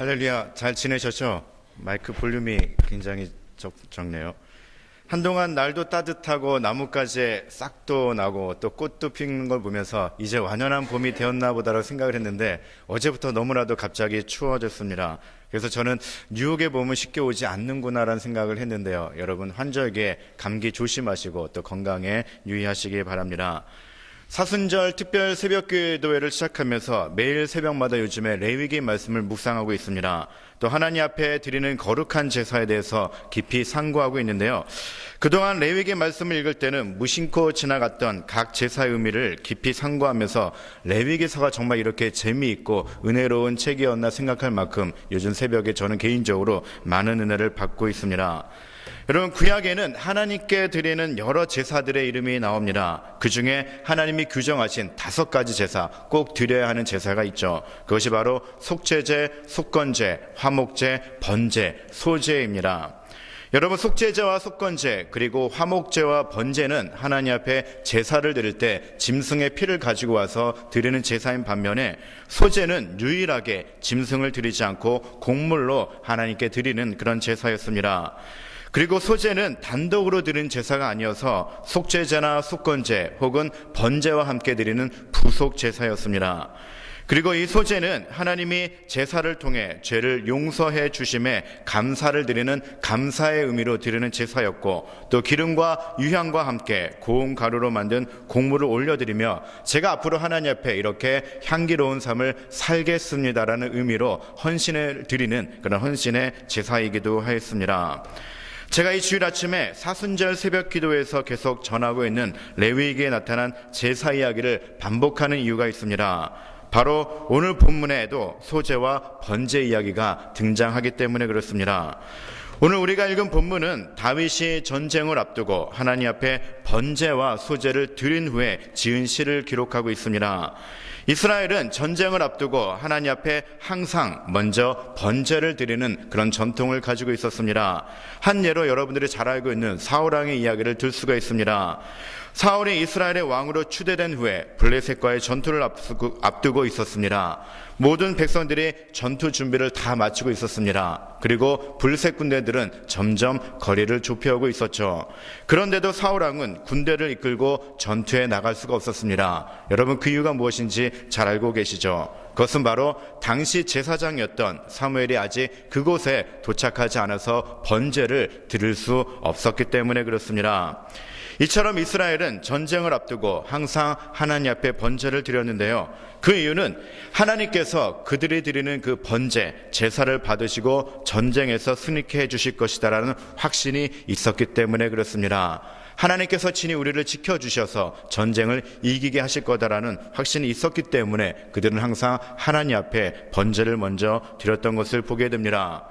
할렐루야, 잘 지내셨죠? 마이크 볼륨이 굉장히 적네요. 한동안 날도 따뜻하고 나뭇가지에 싹도 나고 또 꽃도 피는 걸 보면서 이제 완연한 봄이 되었나 보다라고 생각을 했는데 어제부터 너무나도 갑자기 추워졌습니다. 그래서 저는 뉴욕의 봄은 쉽게 오지 않는구나라는 생각을 했는데요. 여러분 환절기에 감기 조심하시고 또 건강에 유의하시기 바랍니다. 사순절 특별 새벽기도회를 시작하면서 매일 새벽마다 요즘에 레위기 말씀을 묵상하고 있습니다. 또 하나님 앞에 드리는 거룩한 제사에 대해서 깊이 상고하고 있는데요. 그동안 레위기 말씀을 읽을 때는 무심코 지나갔던 각 제사의 의미를 깊이 상고하면서 레위기서가 정말 이렇게 재미있고 은혜로운 책이었나 생각할 만큼 요즘 새벽에 저는 개인적으로 많은 은혜를 받고 있습니다. 여러분, 구약에는 하나님께 드리는 여러 제사들의 이름이 나옵니다. 그 중에 하나님이 규정하신 5가지 제사, 꼭 드려야 하는 제사가 있죠. 그것이 바로 속죄제, 속건제, 화목제, 번제, 소제입니다. 여러분, 속죄제와 속건제 그리고 화목제와 번제는 하나님 앞에 제사를 드릴 때 짐승의 피를 가지고 와서 드리는 제사인 반면에 소제는 유일하게 짐승을 드리지 않고 곡물로 하나님께 드리는 그런 제사였습니다. 그리고 소제는 단독으로 드리는 제사가 아니어서 속죄제나 속건제 혹은 번제와 함께 드리는 부속 제사였습니다. 그리고 이 소제는 하나님이 제사를 통해 죄를 용서해 주심에 감사를 드리는 감사의 의미로 드리는 제사였고, 또 기름과 유향과 함께 고운 가루로 만든 곡물을 올려드리며 제가 앞으로 하나님 앞에 이렇게 향기로운 삶을 살겠습니다라는 의미로 헌신을 드리는 그런 헌신의 제사이기도 하였습니다. 제가 이 주일 아침에 사순절 새벽 기도에서 계속 전하고 있는 레위기에 나타난 제사 이야기를 반복하는 이유가 있습니다. 바로 오늘 본문에도 소제와 번제 이야기가 등장하기 때문에 그렇습니다. 오늘 우리가 읽은 본문은 다윗이 전쟁을 앞두고 하나님 앞에 번제와 소제를 드린 후에 지은 시를 기록하고 있습니다. 이스라엘은 전쟁을 앞두고 하나님 앞에 항상 먼저 번제를 드리는 그런 전통을 가지고 있었습니다. 한 예로 여러분들이 잘 알고 있는 사울왕의 이야기를 들 수가 있습니다. 사울이 이스라엘의 왕으로 추대된 후에 블레셋과의 전투를 앞두고 있었습니다. 모든 백성들이 전투 준비를 다 마치고 있었습니다. 그리고 블레셋 군대들은 점점 거리를 좁혀오고 있었죠. 그런데도 사울왕은 군대를 이끌고 전투에 나갈 수가 없었습니다. 여러분, 그 이유가 무엇인지 잘 알고 계시죠? 그것은 바로 당시 제사장이었던 사무엘이 아직 그곳에 도착하지 않아서 번제를 드릴 수 없었기 때문에 그렇습니다. 이처럼 이스라엘은 전쟁을 앞두고 항상 하나님 앞에 번제를 드렸는데요. 그 이유는 하나님께서 그들이 드리는 그 번제, 제사를 받으시고 전쟁에서 승리케 해주실 것이다라는 확신이 있었기 때문에 그렇습니다. 하나님께서 친히 우리를 지켜주셔서 전쟁을 이기게 하실 거다라는 확신이 있었기 때문에 그들은 항상 하나님 앞에 번제를 먼저 드렸던 것을 보게 됩니다.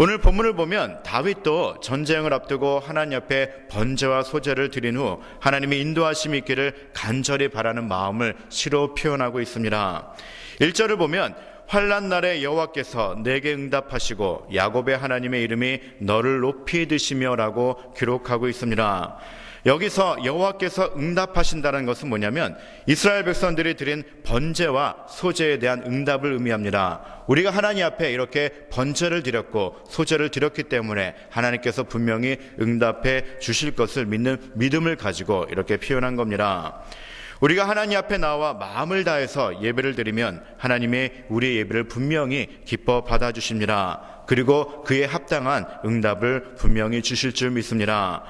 오늘 본문을 보면 다윗도 전쟁을 앞두고 하나님 앞에 번제와 소제를 드린 후 하나님의 인도하심이 있기를 간절히 바라는 마음을 시로 표현하고 있습니다. 1절을 보면 환난 날에 여호와께서 내게 응답하시고 야곱의 하나님의 이름이 너를 높이 드시며라고 기록하고 있습니다. 여기서 여호와께서 응답하신다는 것은 뭐냐면 이스라엘 백성들이 드린 번제와 소제에 대한 응답을 의미합니다. 우리가 하나님 앞에 이렇게 번제를 드렸고 소제를 드렸기 때문에 하나님께서 분명히 응답해 주실 것을 믿는 믿음을 가지고 이렇게 표현한 겁니다. 우리가 하나님 앞에 나와 마음을 다해서 예배를 드리면 하나님이 우리의 예배를 분명히 기뻐 받아주십니다. 그리고 그에 합당한 응답을 분명히 주실 줄 믿습니다.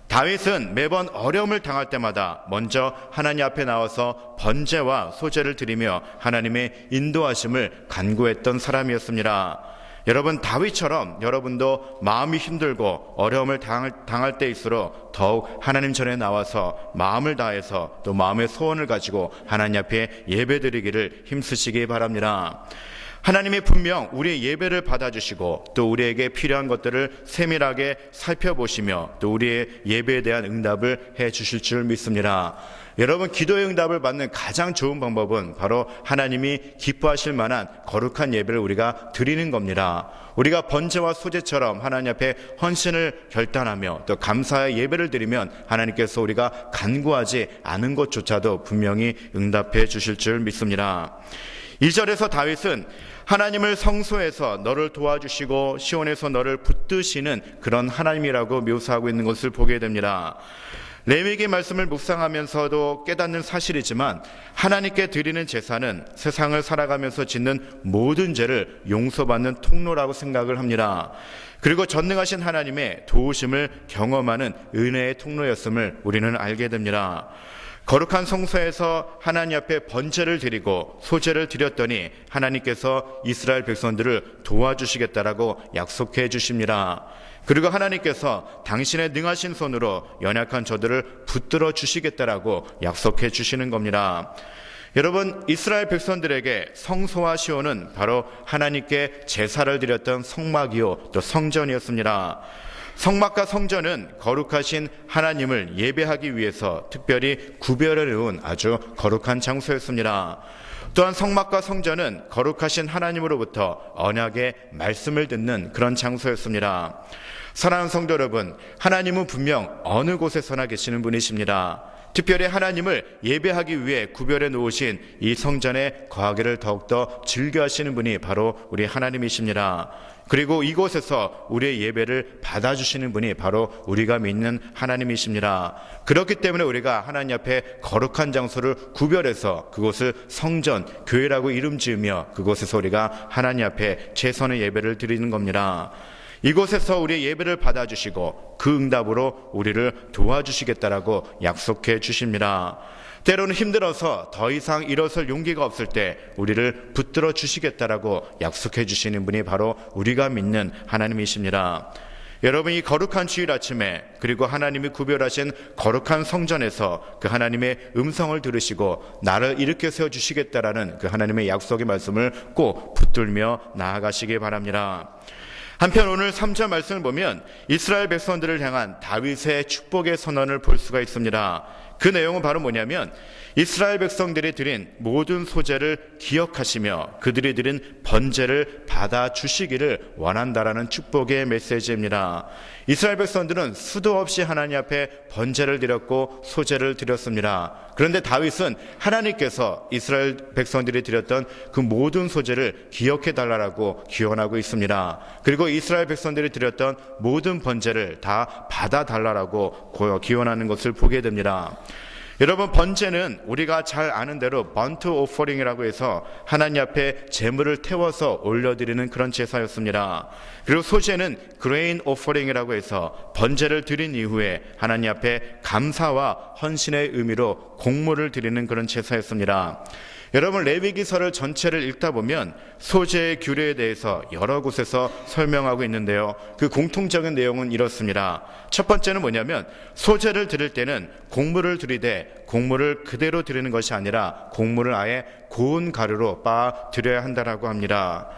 다윗은 매번 어려움을 당할 때마다 먼저 하나님 앞에 나와서 번제와 소제를 드리며 하나님의 인도하심을 간구했던 사람이었습니다. 여러분, 다윗처럼 여러분도 마음이 힘들고 어려움을 당할 때일수록 더욱 하나님 전에 나와서 마음을 다해서 또 마음의 소원을 가지고 하나님 앞에 예배드리기를 힘쓰시기 바랍니다. 하나님이 분명 우리의 예배를 받아주시고 또 우리에게 필요한 것들을 세밀하게 살펴보시며 또 우리의 예배에 대한 응답을 해주실 줄 믿습니다. 여러분, 기도의 응답을 받는 가장 좋은 방법은 바로 하나님이 기뻐하실 만한 거룩한 예배를 우리가 드리는 겁니다. 우리가 번제와 소제처럼 하나님 앞에 헌신을 결단하며 또 감사의 예배를 드리면 하나님께서 우리가 간구하지 않은 것조차도 분명히 응답해 주실 줄 믿습니다. 2절에서 다윗은 하나님을 성소에서 너를 도와주시고 시온에서 너를 붙드시는 그런 하나님이라고 묘사하고 있는 것을 보게 됩니다. 레위기 말씀을 묵상하면서도 깨닫는 사실이지만 하나님께 드리는 제사는 세상을 살아가면서 짓는 모든 죄를 용서받는 통로라고 생각을 합니다. 그리고 전능하신 하나님의 도우심을 경험하는 은혜의 통로였음을 우리는 알게 됩니다. 거룩한 성소에서 하나님 앞에 번제를 드리고 소제를 드렸더니 하나님께서 이스라엘 백성들을 도와주시겠다라고 약속해 주십니다. 그리고 하나님께서 당신의 능하신 손으로 연약한 저들을 붙들어 주시겠다라고 약속해 주시는 겁니다. 여러분, 이스라엘 백성들에게 성소와 시온은 바로 하나님께 제사를 드렸던 성막이요 또 성전이었습니다. 성막과 성전은 거룩하신 하나님을 예배하기 위해서 특별히 구별해 놓은 아주 거룩한 장소였습니다. 또한 성막과 성전은 거룩하신 하나님으로부터 언약의 말씀을 듣는 그런 장소였습니다. 사랑하는 성도 여러분, 하나님은 분명 어느 곳에서나 계시는 분이십니다. 특별히 하나님을 예배하기 위해 구별해 놓으신 이 성전에 거하기를 더욱더 즐겨하시는 분이 바로 우리 하나님이십니다. 그리고 이곳에서 우리의 예배를 받아주시는 분이 바로 우리가 믿는 하나님이십니다. 그렇기 때문에 우리가 하나님 앞에 거룩한 장소를 구별해서 그곳을 성전, 교회라고 이름 지으며 그곳에서 우리가 하나님 앞에 최선의 예배를 드리는 겁니다. 이곳에서 우리의 예배를 받아주시고 그 응답으로 우리를 도와주시겠다라고 약속해 주십니다. 때로는 힘들어서 더 이상 일어설 용기가 없을 때 우리를 붙들어 주시겠다라고 약속해 주시는 분이 바로 우리가 믿는 하나님이십니다. 여러분, 이 거룩한 주일 아침에 그리고 하나님이 구별하신 거룩한 성전에서 그 하나님의 음성을 들으시고 나를 일으켜 세워주시겠다라는 그 하나님의 약속의 말씀을 꼭 붙들며 나아가시기 바랍니다. 한편 오늘 3절 말씀을 보면 이스라엘 백성들을 향한 다윗의 축복의 선언을 볼 수가 있습니다. 그 내용은 바로 뭐냐면 이스라엘 백성들이 드린 모든 소제를 기억하시며 그들이 드린 번제를 받아주시기를 원한다라는 축복의 메시지입니다. 이스라엘 백성들은 수도 없이 하나님 앞에 번제를 드렸고 소제를 드렸습니다. 그런데 다윗은 하나님께서 이스라엘 백성들이 드렸던 그 모든 소제를 기억해 달라고 기원하고 있습니다. 그리고 이스라엘 백성들이 드렸던 모든 번제를 다 받아 달라고 기원하는 것을 보게 됩니다. 여러분, 번제는 우리가 잘 아는 대로 번트 오퍼링이라고 해서 하나님 앞에 제물을 태워서 올려드리는 그런 제사였습니다. 그리고 소제는 그레인 오퍼링이라고 해서 번제를 드린 이후에 하나님 앞에 감사와 헌신의 의미로 곡물을 드리는 그런 제사였습니다. 여러분, 레위기서를 전체를 읽다 보면 소제의 규례에 대해서 여러 곳에서 설명하고 있는데요, 그 공통적인 내용은 이렇습니다. 첫 번째는 뭐냐면 소제를 드릴 때는 곡물을 드리되 곡물을 그대로 드리는 것이 아니라 곡물을 아예 고운 가루로 빻아 드려야 한다라고 합니다.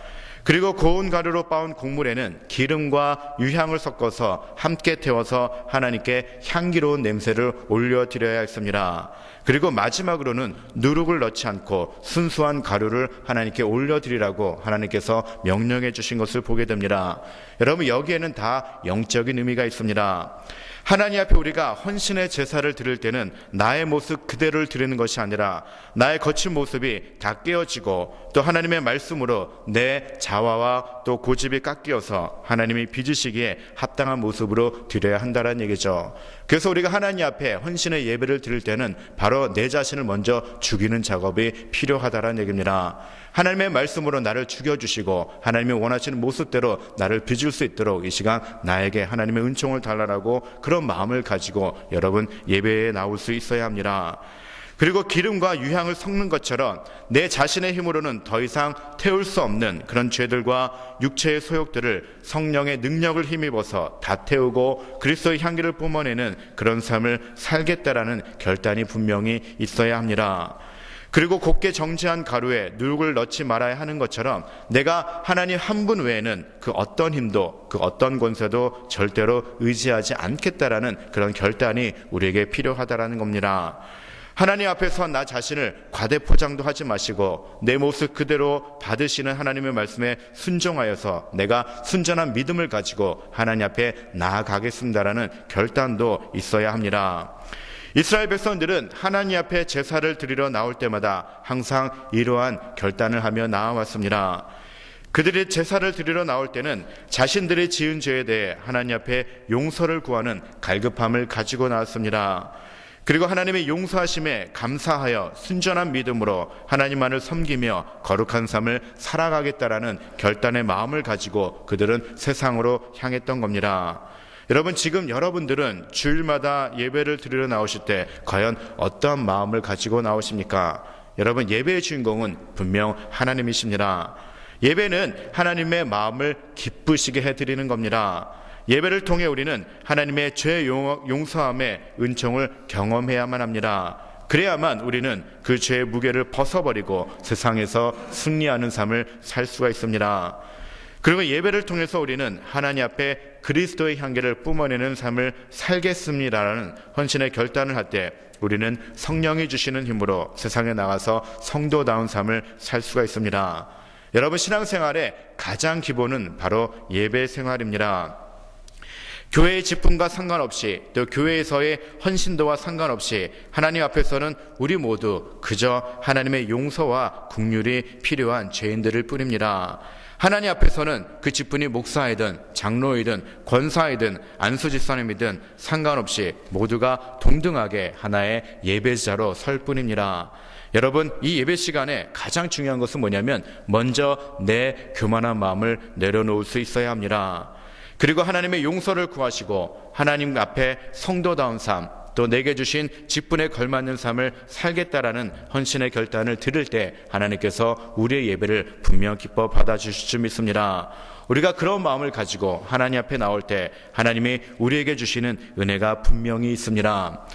그리고 고운 가루로 빻은 곡물에는 기름과 유향을 섞어서 함께 태워서 하나님께 향기로운 냄새를 올려드려야 했습니다. 그리고 마지막으로는 누룩을 넣지 않고 순수한 가루를 하나님께 올려드리라고 하나님께서 명령해 주신 것을 보게 됩니다. 여러분, 여기에는 다 영적인 의미가 있습니다. 하나님 앞에 우리가 헌신의 제사를 드릴 때는 나의 모습 그대로를 드리는 것이 아니라 나의 거친 모습이 다 깨어지고 또 하나님의 말씀으로 내 자화와 또 고집이 깎여서 하나님이 빚으시기에 합당한 모습으로 드려야 한다는 얘기죠. 그래서 우리가 하나님 앞에 헌신의 예배를 드릴 때는 바로 내 자신을 먼저 죽이는 작업이 필요하다는 얘기입니다. 하나님의 말씀으로 나를 죽여주시고 하나님이 원하시는 모습대로 나를 빚을 수 있도록 이 시간 나에게 하나님의 은총을 달라고 그런 마음을 가지고 여러분 예배에 나올 수 있어야 합니다. 그리고 기름과 유향을 섞는 것처럼 내 자신의 힘으로는 더 이상 태울 수 없는 그런 죄들과 육체의 소욕들을 성령의 능력을 힘입어서 다 태우고 그리스도의 향기를 뿜어내는 그런 삶을 살겠다라는 결단이 분명히 있어야 합니다. 그리고 곱게 정제한 가루에 누룩을 넣지 말아야 하는 것처럼 내가 하나님 한 분 외에는 그 어떤 힘도 그 어떤 권세도 절대로 의지하지 않겠다라는 그런 결단이 우리에게 필요하다라는 겁니다. 하나님 앞에서 나 자신을 과대포장도 하지 마시고 내 모습 그대로 받으시는 하나님의 말씀에 순종하여서 내가 순전한 믿음을 가지고 하나님 앞에 나아가겠습니다라는 결단도 있어야 합니다. 이스라엘 백성들은 하나님 앞에 제사를 드리러 나올 때마다 항상 이러한 결단을 하며 나아왔습니다. 그들이 제사를 드리러 나올 때는 자신들이 지은 죄에 대해 하나님 앞에 용서를 구하는 갈급함을 가지고 나왔습니다. 그리고 하나님의 용서하심에 감사하여 순전한 믿음으로 하나님만을 섬기며 거룩한 삶을 살아가겠다라는 결단의 마음을 가지고 그들은 세상으로 향했던 겁니다. 여러분, 지금 여러분들은 주일마다 예배를 드리러 나오실 때 과연 어떠한 마음을 가지고 나오십니까? 여러분, 예배의 주인공은 분명 하나님이십니다. 예배는 하나님의 마음을 기쁘시게 해드리는 겁니다. 예배를 통해 우리는 하나님의 죄 용서함의 은총을 경험해야만 합니다. 그래야만 우리는 그 죄의 무게를 벗어버리고 세상에서 승리하는 삶을 살 수가 있습니다. 그리고 예배를 통해서 우리는 하나님 앞에 그리스도의 향기를 뿜어내는 삶을 살겠습니다라는 헌신의 결단을 할 때 우리는 성령이 주시는 힘으로 세상에 나가서 성도다운 삶을 살 수가 있습니다. 여러분, 신앙생활의 가장 기본은 바로 예배 생활입니다. 교회의 직분과 상관없이 또 교회에서의 헌신도와 상관없이 하나님 앞에서는 우리 모두 그저 하나님의 용서와 긍휼이 필요한 죄인들일 뿐입니다. 하나님 앞에서는 그 직분이 목사이든 장로이든 권사이든 안수집사님이든 상관없이 모두가 동등하게 하나의 예배자로 설 뿐입니다. 여러분, 이 예배 시간에 가장 중요한 것은 뭐냐면 먼저 내 교만한 마음을 내려놓을 수 있어야 합니다. 그리고 하나님의 용서를 구하시고 하나님 앞에 성도다운 삶, 또 내게 주신 직분에 걸맞는 삶을 살겠다라는 헌신의 결단을 들을 때 하나님께서 우리의 예배를 분명 기뻐 받아주실 줄 믿습니다. 우리가 그런 마음을 가지고 하나님 앞에 나올 때 하나님이 우리에게 주시는 은혜가 분명히 있습니다.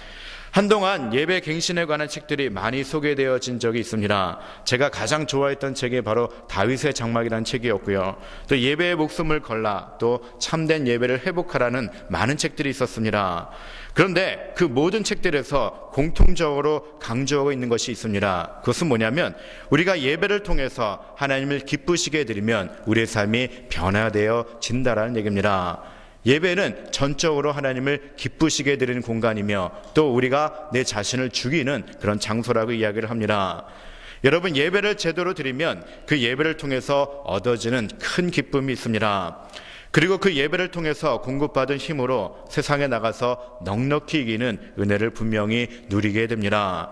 한동안 예배 갱신에 관한 책들이 많이 소개되어진 적이 있습니다. 제가 가장 좋아했던 책이 바로 다윗의 장막이라는 책이었고요. 또 예배의 목숨을 걸라, 또 참된 예배를 회복하라는 많은 책들이 있었습니다. 그런데 그 모든 책들에서 공통적으로 강조하고 있는 것이 있습니다. 그것은 뭐냐면 우리가 예배를 통해서 하나님을 기쁘시게 해드리면 우리의 삶이 변화되어진다라는 얘기입니다. 예배는 전적으로 하나님을 기쁘시게 해드리는 공간이며 또 우리가 내 자신을 죽이는 그런 장소라고 이야기를 합니다. 여러분, 예배를 제대로 드리면 그 예배를 통해서 얻어지는 큰 기쁨이 있습니다. 그리고 그 예배를 통해서 공급받은 힘으로 세상에 나가서 넉넉히 이기는 은혜를 분명히 누리게 됩니다.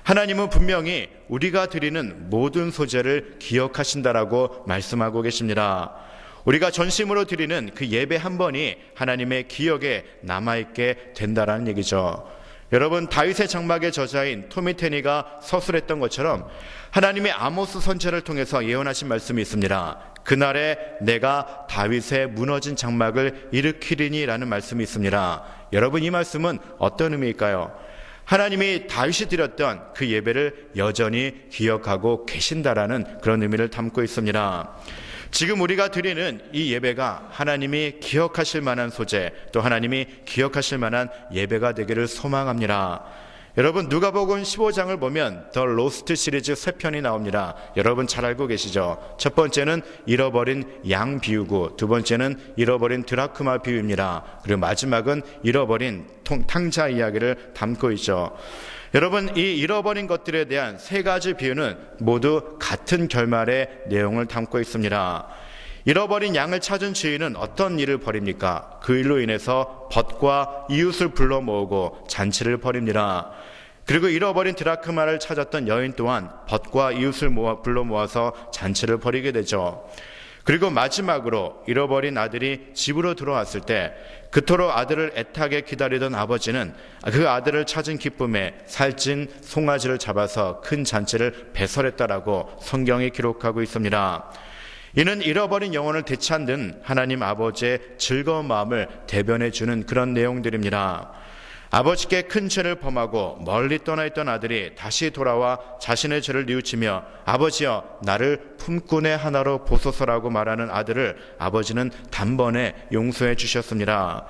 하나님은 분명히 우리가 드리는 모든 소재를 기억하신다라고 말씀하고 계십니다. 우리가 전심으로 드리는 그 예배 한 번이 하나님의 기억에 남아있게 된다라는 얘기죠. 여러분, 다윗의 장막의 저자인 토미 테니가 서술했던 것처럼 하나님의 아모스 선지자를 통해서 예언하신 말씀이 있습니다. 그날에 내가 다윗의 무너진 장막을 일으키리니 라는 말씀이 있습니다. 여러분, 이 말씀은 어떤 의미일까요? 하나님이 다윗이 드렸던 그 예배를 여전히 기억하고 계신다라는 그런 의미를 담고 있습니다. 지금 우리가 드리는 이 예배가 하나님이 기억하실 만한 소재, 또 하나님이 기억하실 만한 예배가 되기를 소망합니다. 여러분, 누가복음 15장을 보면 더 로스트 시리즈 3편이 나옵니다. 여러분 잘 알고 계시죠? 첫 번째는 잃어버린 양 비유고, 두 번째는 잃어버린 드라크마 비유입니다. 그리고 마지막은 잃어버린 탕자 이야기를 담고 있죠. 여러분, 이 잃어버린 것들에 대한 세 가지 비유는 모두 같은 결말의 내용을 담고 있습니다. 잃어버린 양을 찾은 주인은 어떤 일을 벌입니까? 그 일로 인해서 벗과 이웃을 불러 모으고 잔치를 벌입니다. 그리고 잃어버린 드라크마를 찾았던 여인 또한 벗과 이웃을 불러 모아서 잔치를 벌이게 되죠. 그리고 마지막으로 잃어버린 아들이 집으로 들어왔을 때 그토록 아들을 애타게 기다리던 아버지는 그 아들을 찾은 기쁨에 살찐 송아지를 잡아서 큰 잔치를 배설했다라고 성경이 기록하고 있습니다. 이는 잃어버린 영혼을 되찾는 하나님 아버지의 즐거운 마음을 대변해 주는 그런 내용들입니다. 아버지께 큰 죄를 범하고 멀리 떠나 있던 아들이 다시 돌아와 자신의 죄를 뉘우치며 아버지여 나를 품꾼의 하나로 보소서라고 말하는 아들을 아버지는 단번에 용서해 주셨습니다.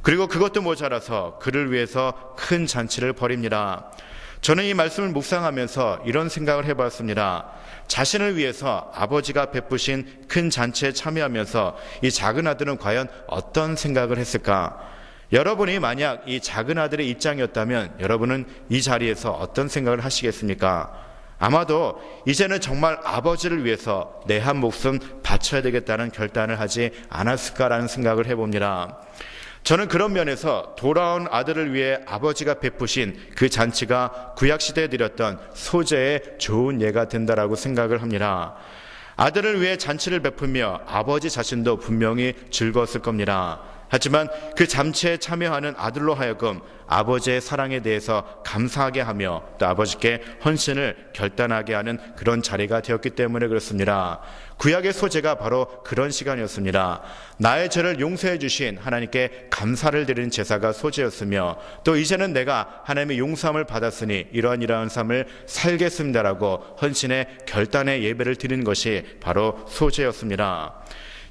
그리고 그것도 모자라서 그를 위해서 큰 잔치를 벌입니다. 저는 이 말씀을 묵상하면서 이런 생각을 해봤습니다. 자신을 위해서 아버지가 베푸신 큰 잔치에 참여하면서 이 작은 아들은 과연 어떤 생각을 했을까? 여러분이 만약 이 작은 아들의 입장이었다면 여러분은 이 자리에서 어떤 생각을 하시겠습니까? 아마도 이제는 정말 아버지를 위해서 내 한 목숨 바쳐야 되겠다는 결단을 하지 않았을까라는 생각을 해봅니다. 저는 그런 면에서 돌아온 아들을 위해 아버지가 베푸신 그 잔치가 구약시대에 드렸던 소재의 좋은 예가 된다라고 생각을 합니다. 아들을 위해 잔치를 베풀며 아버지 자신도 분명히 즐거웠을 겁니다. 하지만 그 잔치에 참여하는 아들로 하여금 아버지의 사랑에 대해서 감사하게 하며 또 아버지께 헌신을 결단하게 하는 그런 자리가 되었기 때문에 그렇습니다. 구약의 소재가 바로 그런 시간이었습니다. 나의 죄를 용서해 주신 하나님께 감사를 드리는 제사가 소재였으며 또 이제는 내가 하나님의 용서함을 받았으니 이러한 삶을 살겠습니다라고 헌신의 결단의 예배를 드리는 것이 바로 소재였습니다.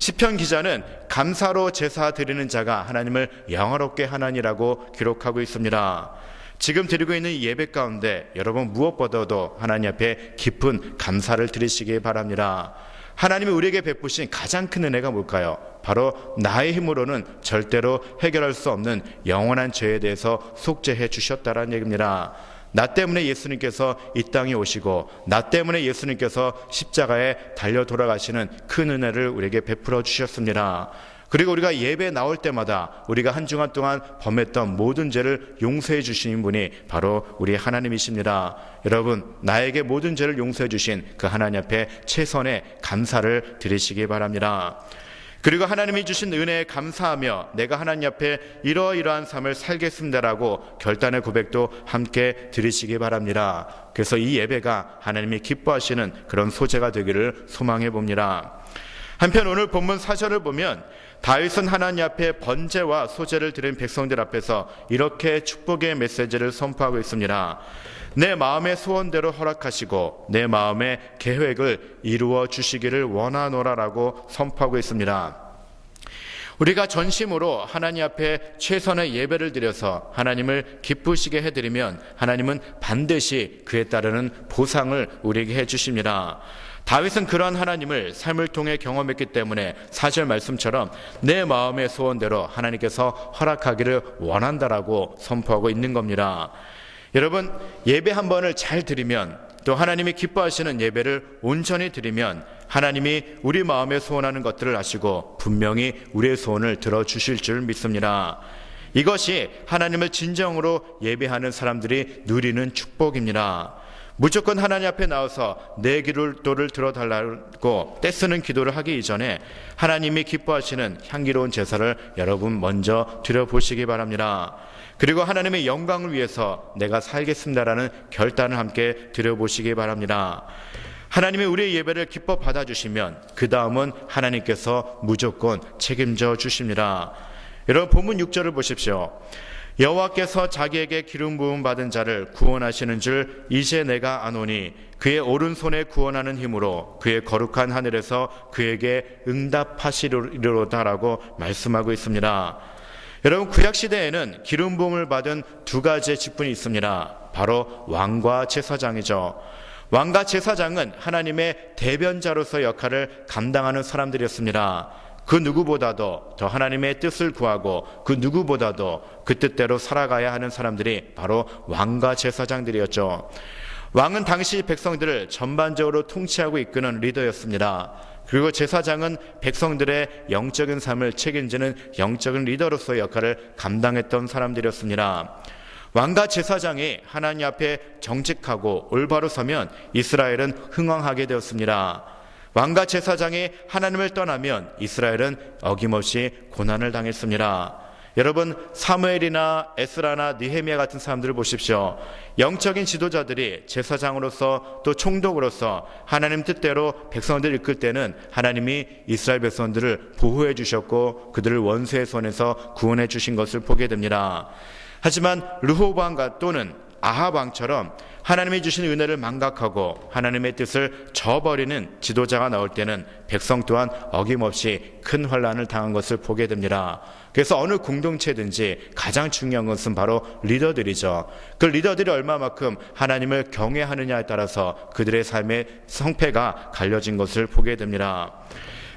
시편 기자는 감사로 제사 드리는 자가 하나님을 영화롭게 하나니라고 기록하고 있습니다. 지금 드리고 있는 예배 가운데 여러분 무엇보다도 하나님 앞에 깊은 감사를 드리시기 바랍니다. 하나님이 우리에게 베푸신 가장 큰 은혜가 뭘까요? 바로 나의 힘으로는 절대로 해결할 수 없는 영원한 죄에 대해서 속죄해 주셨다는 얘기입니다. 나 때문에 예수님께서 이 땅에 오시고 나 때문에 예수님께서 십자가에 달려 돌아가시는 큰 은혜를 우리에게 베풀어 주셨습니다. 그리고 우리가 예배에 나올 때마다 우리가 한 주간 동안 범했던 모든 죄를 용서해 주시는 분이 바로 우리 하나님이십니다. 여러분, 나에게 모든 죄를 용서해 주신 그 하나님 앞에 최선의 감사를 드리시기 바랍니다. 그리고 하나님이 주신 은혜에 감사하며 내가 하나님 앞에 이러이러한 삶을 살겠습니다라고 결단의 고백도 함께 드리시기 바랍니다. 그래서 이 예배가 하나님이 기뻐하시는 그런 소재가 되기를 소망해 봅니다. 한편 오늘 본문 4절을 보면 다윗은 하나님 앞에 번제와 소제를 드린 백성들 앞에서 이렇게 축복의 메시지를 선포하고 있습니다. 내 마음의 소원대로 허락하시고 내 마음의 계획을 이루어 주시기를 원하노라라고 선포하고 있습니다. 우리가 전심으로 하나님 앞에 최선의 예배를 드려서 하나님을 기쁘시게 해드리면 하나님은 반드시 그에 따르는 보상을 우리에게 해주십니다. 다윗은 그러한 하나님을 삶을 통해 경험했기 때문에 4절 말씀처럼 내 마음의 소원대로 하나님께서 허락하기를 원한다라고 선포하고 있는 겁니다. 여러분, 예배 한 번을 잘 드리면 또 하나님이 기뻐하시는 예배를 온전히 드리면 하나님이 우리 마음에 소원하는 것들을 아시고 분명히 우리의 소원을 들어주실 줄 믿습니다. 이것이 하나님을 진정으로 예배하는 사람들이 누리는 축복입니다. 무조건 하나님 앞에 나와서 내 기도를 들어달라고 떼쓰는 기도를 하기 이전에 하나님이 기뻐하시는 향기로운 제사를 여러분 먼저 드려보시기 바랍니다. 그리고 하나님의 영광을 위해서 내가 살겠습니다라는 결단을 함께 드려보시기 바랍니다. 하나님이 우리의 예배를 기뻐 받아주시면 그 다음은 하나님께서 무조건 책임져 주십니다. 여러분 본문 6절을 보십시오. 여호와께서 자기에게 기름 부음 받은 자를 구원하시는 줄 이제 내가 아노니 그의 오른손에 구원하는 힘으로 그의 거룩한 하늘에서 그에게 응답하시리로다라고 말씀하고 있습니다. 여러분 구약시대에는 기름 부음을 받은 두 가지의 직분이 있습니다. 바로 왕과 제사장이죠. 왕과 제사장은 하나님의 대변자로서 역할을 감당하는 사람들이었습니다. 그 누구보다도 더 하나님의 뜻을 구하고 그 누구보다도 그 뜻대로 살아가야 하는 사람들이 바로 왕과 제사장들이었죠. 왕은 당시 백성들을 전반적으로 통치하고 이끄는 리더였습니다. 그리고 제사장은 백성들의 영적인 삶을 책임지는 영적인 리더로서의 역할을 감당했던 사람들이었습니다. 왕과 제사장이 하나님 앞에 정직하고 올바로 서면 이스라엘은 흥왕하게 되었습니다. 왕과 제사장이 하나님을 떠나면 이스라엘은 어김없이 고난을 당했습니다. 여러분 사무엘이나 에스라나 느헤미야 같은 사람들을 보십시오. 영적인 지도자들이 제사장으로서 또 총독으로서 하나님 뜻대로 백성들을 이끌 때는 하나님이 이스라엘 백성들을 보호해 주셨고 그들을 원수의 손에서 구원해 주신 것을 보게 됩니다. 하지만 르호보암 또는 아합 왕처럼 하나님이 주신 은혜를 망각하고 하나님의 뜻을 저버리는 지도자가 나올 때는 백성 또한 어김없이 큰 환난을 당한 것을 보게 됩니다. 그래서 어느 공동체든지 가장 중요한 것은 바로 리더들이죠. 그 리더들이 얼마만큼 하나님을 경외하느냐에 따라서 그들의 삶의 성패가 갈려진 것을 보게 됩니다.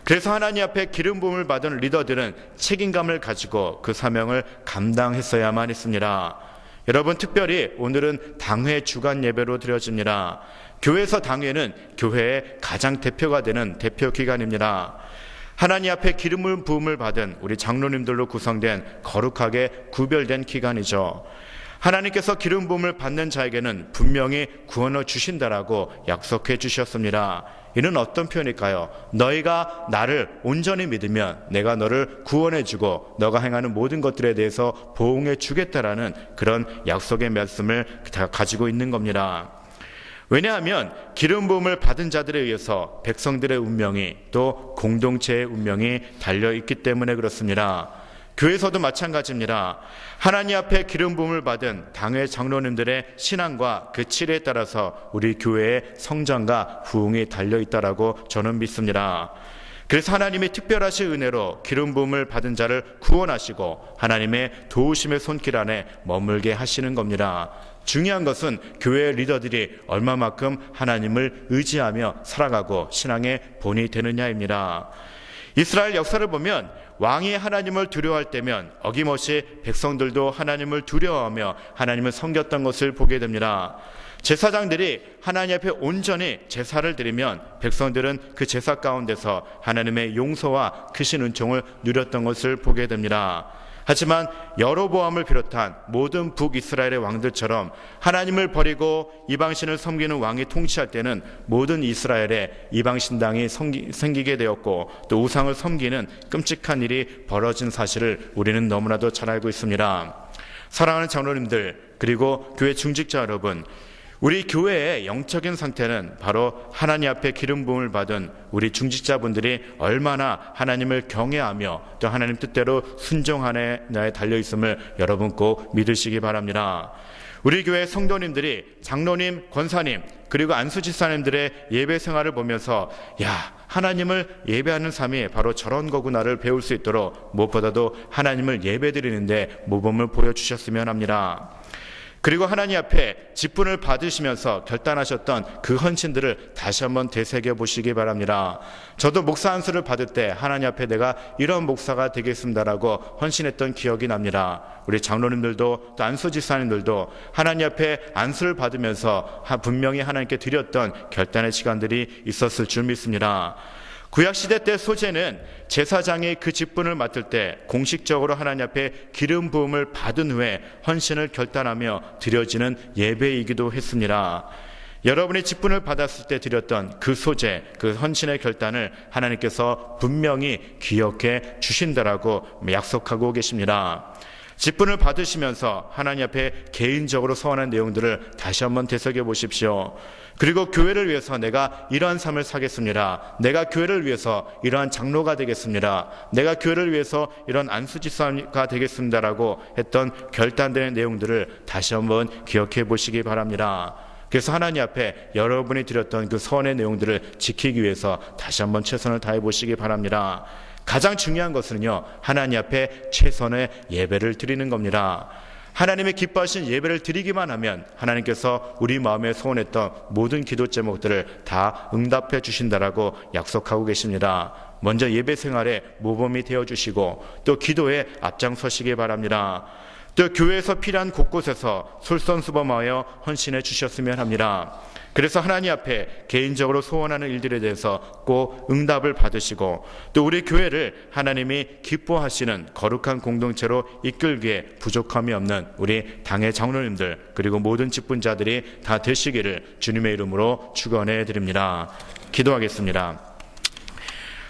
그래서 하나님 앞에 기름 부음을 받은 리더들은 책임감을 가지고 그 사명을 감당했어야만 했습니다. 여러분, 특별히 오늘은 당회 주간 예배로 드려집니다. 교회에서 당회는 교회의 가장 대표가 되는 대표 기관입니다. 하나님 앞에 기름 부음을 받은 우리 장로님들로 구성된 거룩하게 구별된 기관이죠. 하나님께서 기름 부음을 받는 자에게는 분명히 구원을 주신다라고 약속해 주셨습니다. 이는 어떤 표현일까요? 너희가 나를 온전히 믿으면 내가 너를 구원해 주고 너가 행하는 모든 것들에 대해서 보응해 주겠다라는 그런 약속의 말씀을 가지고 있는 겁니다. 왜냐하면 기름 부음을 받은 자들에 의해서 백성들의 운명이 또 공동체의 운명이 달려있기 때문에 그렇습니다. 교회에서도 마찬가지입니다. 하나님 앞에 기름 부음을 받은 당회 장로님들의 신앙과 그 칠에 따라서 우리 교회의 성장과 부흥이 달려있다라고 저는 믿습니다. 그래서 하나님의 특별하신 은혜로 기름 부음을 받은 자를 구원하시고 하나님의 도우심의 손길 안에 머물게 하시는 겁니다. 중요한 것은 교회의 리더들이 얼마만큼 하나님을 의지하며 살아가고 신앙의 본이 되느냐입니다. 이스라엘 역사를 보면 왕이 하나님을 두려워할 때면 어김없이 백성들도 하나님을 두려워하며 하나님을 섬겼던 것을 보게 됩니다. 제사장들이 하나님 앞에 온전히 제사를 드리면 백성들은 그 제사 가운데서 하나님의 용서와 크신 은총을 누렸던 것을 보게 됩니다. 하지만 여로보암을 비롯한 모든 북이스라엘의 왕들처럼 하나님을 버리고 이방신을 섬기는 왕이 통치할 때는 모든 이스라엘에 이방신당이 생기게 되었고 또 우상을 섬기는 끔찍한 일이 벌어진 사실을 우리는 너무나도 잘 알고 있습니다. 사랑하는 장로님들 그리고 교회 중직자 여러분, 우리 교회의 영적인 상태는 바로 하나님 앞에 기름 부음을 받은 우리 중직자분들이 얼마나 하나님을 경외하며 또 하나님 뜻대로 순종하는 나에 달려있음을 여러분 꼭 믿으시기 바랍니다. 우리 교회 성도님들이 장로님, 권사님 그리고 안수집사님들의 예배 생활을 보면서 하나님을 예배하는 삶이 바로 저런 거구나를 배울 수 있도록 무엇보다도 하나님을 예배드리는데 모범을 보여주셨으면 합니다. 그리고 하나님 앞에 직분을 받으시면서 결단하셨던 그 헌신들을 다시 한번 되새겨 보시기 바랍니다. 저도 목사 안수를 받을 때 하나님 앞에 내가 이런 목사가 되겠습니다라고 헌신했던 기억이 납니다. 우리 장로님들도 또 안수 집사님들도 하나님 앞에 안수를 받으면서 분명히 하나님께 드렸던 결단의 시간들이 있었을 줄 믿습니다. 구약시대 때 소재는 제사장이 그 직분을 맡을 때 공식적으로 하나님 앞에 기름 부음을 받은 후에 헌신을 결단하며 드려지는 예배이기도 했습니다. 여러분이 직분을 받았을 때 드렸던 그 소재, 그 헌신의 결단을 하나님께서 분명히 기억해 주신다라고 약속하고 계십니다. 직분을 받으시면서 하나님 앞에 개인적으로 서원한 내용들을 다시 한번 되새겨 보십시오. 그리고 교회를 위해서 내가 이러한 삶을 사겠습니다. 내가 교회를 위해서 이러한 장로가 되겠습니다. 내가 교회를 위해서 이런 안수집사가 되겠습니다라고 했던 결단된 내용들을 다시 한번 기억해 보시기 바랍니다. 그래서 하나님 앞에 여러분이 드렸던 그 서원의 내용들을 지키기 위해서 다시 한번 최선을 다해 보시기 바랍니다. 가장 중요한 것은요, 하나님 앞에 최선의 예배를 드리는 겁니다. 하나님의 기뻐하신 예배를 드리기만 하면 하나님께서 우리 마음에 소원했던 모든 기도 제목들을 다 응답해 주신다라고 약속하고 계십니다. 먼저 예배 생활에 모범이 되어주시고 또 기도에 앞장서시기 바랍니다. 또 교회에서 필요한 곳곳에서 솔선수범하여 헌신해 주셨으면 합니다. 그래서 하나님 앞에 개인적으로 소원하는 일들에 대해서 꼭 응답을 받으시고 또 우리 교회를 하나님이 기뻐하시는 거룩한 공동체로 이끌기에 부족함이 없는 우리 당의 장로님들 그리고 모든 직분자들이 다 되시기를 주님의 이름으로 축원해 드립니다. 기도하겠습니다.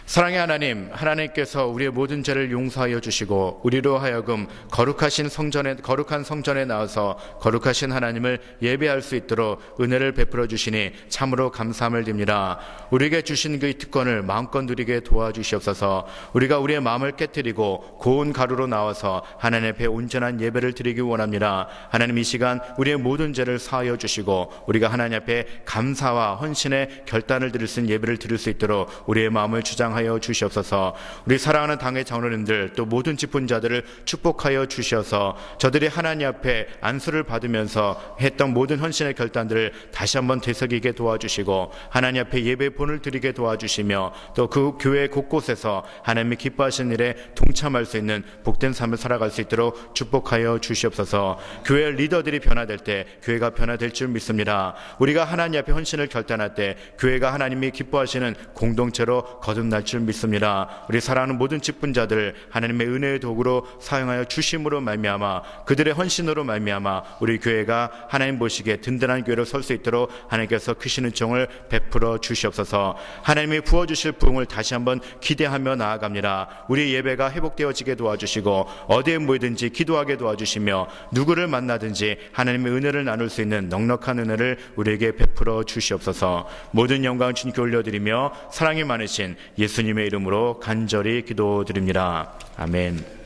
사랑의 하나님, 하나님께서 우리의 모든 죄를 용서하여 주시고 우리로 하여금 거룩한 성전에 나와서 거룩하신 하나님을 예배할 수 있도록 은혜를 베풀어 주시니 참으로 감사함을 드립니다. 우리에게 주신 그 특권을 마음껏 누리게 도와주시옵소서. 우리가 우리의 마음을 깨뜨리고 고운 가루로 나와서 하나님 앞에 온전한 예배를 드리기 원합니다. 하나님, 이 시간 우리의 모든 죄를 사하여 주시고 우리가 하나님 앞에 감사와 헌신의 결단을 드릴 수 있는 예배를 드릴 수 있도록 우리의 마음을 주장하옵소서. 사용하여 주시옵소서. 우리 사랑하는 당회 장로님들 또 모든 직분자들을 축복하여 주시어서 저들이 하나님 앞에 안수를 받으면서 했던 모든 헌신의 결단들을 다시 한번 되새기게 도와주시고 하나님 앞에 예배 본을 드리게 도와주시며 또 그 교회 곳곳에서 하나님이 기뻐하시는 일에 동참할 수 있는 복된 삶을 살아갈 수 있도록 축복하여 주시옵소서. 교회 리더들이 변화될 때 교회가 변화될 줄 믿습니다. 우리가 하나님 앞에 헌신을 결단할 때 교회가 하나님이 기뻐하시는 공동체로 거듭날 줄 믿습니다. 우리 사랑하는 모든 직분자들 하나님의 은혜의 도구로 사용하여 주심으로 말미암아 그들의 헌신으로 말미암아 우리 교회가 하나님 보시기에 든든한 교회로 설 수 있도록 하나님께서 크신 은총을 베풀어 주시옵소서. 하나님이 부어주실 부흥을 다시 한번 기대하며 나아갑니다. 우리 예배가 회복되어지게 도와주시고 어디에 모이든지 기도하게 도와주시며 누구를 만나든지 하나님의 은혜를 나눌 수 있는 넉넉한 은혜를 우리에게 베풀어 주시옵소서. 모든 영광 주님께 올려드리며 사랑이 많으신 예수님의 이름으로 간절히 기도드립니다. 아멘.